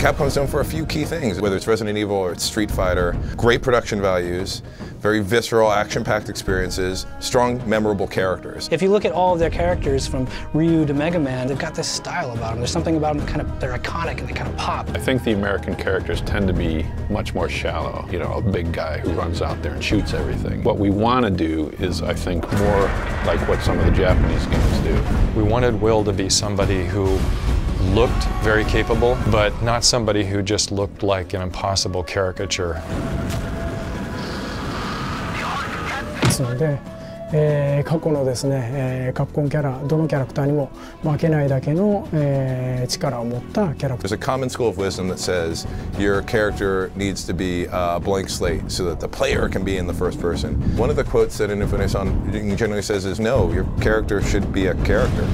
Capcom's known for a few key things, whether it's Resident Evil or it's Street Fighter. Great production values, very visceral, action-packed experiences, strong, memorable characters. If you look at all of their characters from Ryu to Mega Man, they've got this style about them. There's something about them they're iconic and they kind of pop. I think the American characters tend to be much more shallow. You know, a big guy who runs out there and shoots everything. What we want to do is, I think, more like what some of the Japanese games do. We wanted Will to be somebody who looked very capable, but not somebody who just looked like an impossible caricature. ですので、過去のですね、カプコンキャラ、どのキャラクターにも負けないだけの、力を持ったキャラクター。 There's a common school of wisdom that says your character needs to be a blank slate so that the player can be in the first person. One of the quotes that Infinite Son generally says is, no, your character should be a character.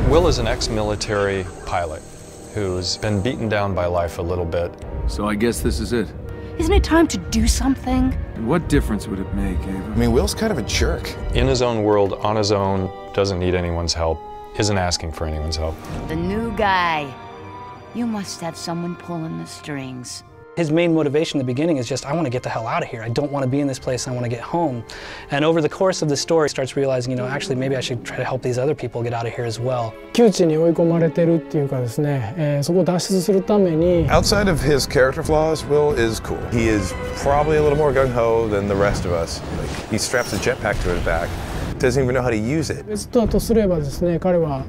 Will is an ex-military pilot who's been beaten down by life a little bit. So I guess this is it. Isn't it time to do something? And what difference would it make, Ava? I mean, Will's kind of a jerk. In his own world, on his own, doesn't need anyone's help, isn't asking for anyone's help. The new guy. You must have someone pulling the strings. His main motivation in the beginning is just, I want to get the hell out of here. I don't want to be in this place. I want to get home. And over the course of the story, he starts realizing, you know, actually maybe I should try to help these other people get out of here as well. 窮地に追い込まれてるっていうかですね、そこを脱出するために。 Outside of his character flaws, Will is cool. He is probably a little more gung-ho than the rest of us. Like, he straps a jetpack to his back, doesn't even know how to use it. ベストだとすればですね、彼は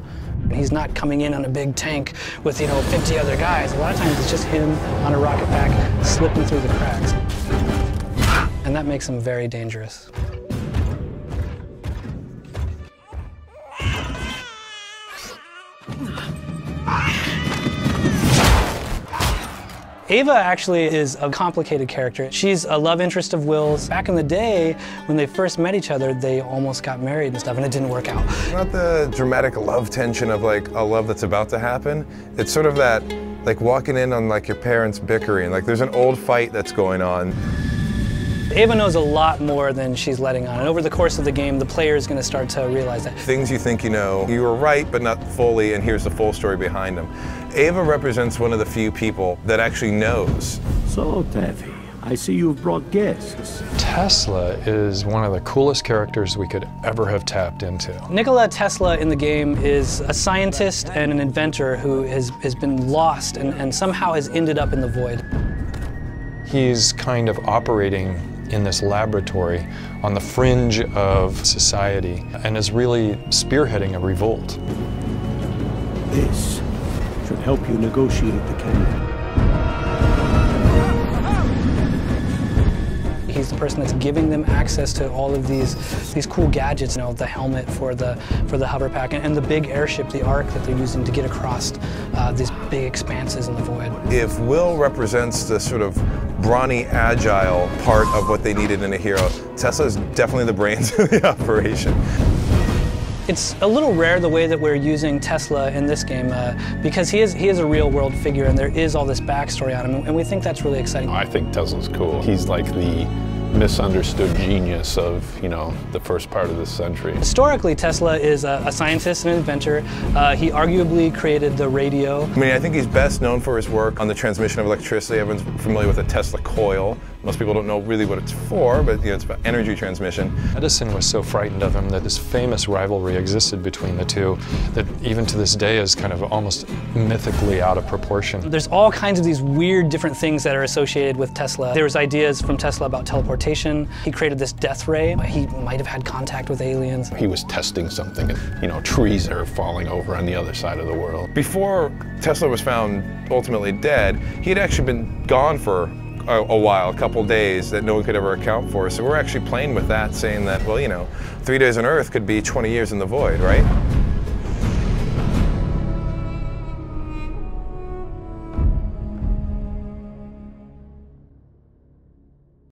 He's not coming in on a big tank with, you know, 50 other guys. A lot of times it's just him on a rocket pack slipping through the cracks. And that makes him very dangerous. Ava actually is a complicated character. She's a love interest of Will's. Back in the day, when they first met each other, they almost got married and stuff, and it didn't work out. Not the dramatic love tension of like a love that's about to happen. It's sort of that, like walking in on like your parents bickering. Like there's an old fight that's going on. Ava knows a lot more than she's letting on, and over the course of the game, the player is going to start to realize that. Things you think you know, you were right, but not fully, and here's the full story behind them. Ava represents one of the few people that actually knows. So, Taffy, I see you've brought guests. Tesla is one of the coolest characters we could ever have tapped into. Nikola Tesla in the game is a scientist and an inventor who has been lost and somehow has ended up in the void. He's kind of operating in this laboratory on the fringe of society and is really spearheading a revolt. This should help you negotiate the canyon. He's the person that's giving them access to all of these cool gadgets, you know, the helmet for the hover pack and the big airship, the Ark that they're using to get across these big expanses in the void. If Will represents the sort of brawny, agile part of what they needed in a hero, Tesla is definitely the brains of the operation. It's a little rare the way that we're using Tesla in this game because he is a real world figure and there is all this backstory on him, and we think that's really exciting. I think Tesla's cool. He's like the misunderstood genius of, you know, the first part of this century. Historically, Tesla is a scientist and an inventor. He arguably created the radio. I mean, I think he's best known for his work on the transmission of electricity. Everyone's familiar with the Tesla coil. Most people don't know really what it's for, but you know, it's about energy transmission. Edison was so frightened of him that this famous rivalry existed between the two that even to this day is kind of almost mythically out of proportion. There's all kinds of these weird different things that are associated with Tesla. There was ideas from Tesla about teleportation. He created this death ray. He might have had contact with aliens. He was testing something and, you know, trees are falling over on the other side of the world. Before Tesla was found ultimately dead, he had actually been gone for a while, a couple days that no one could ever account for. So we're actually playing with that, saying that, well, you know, 3 days on Earth could be 20 years in the void, right?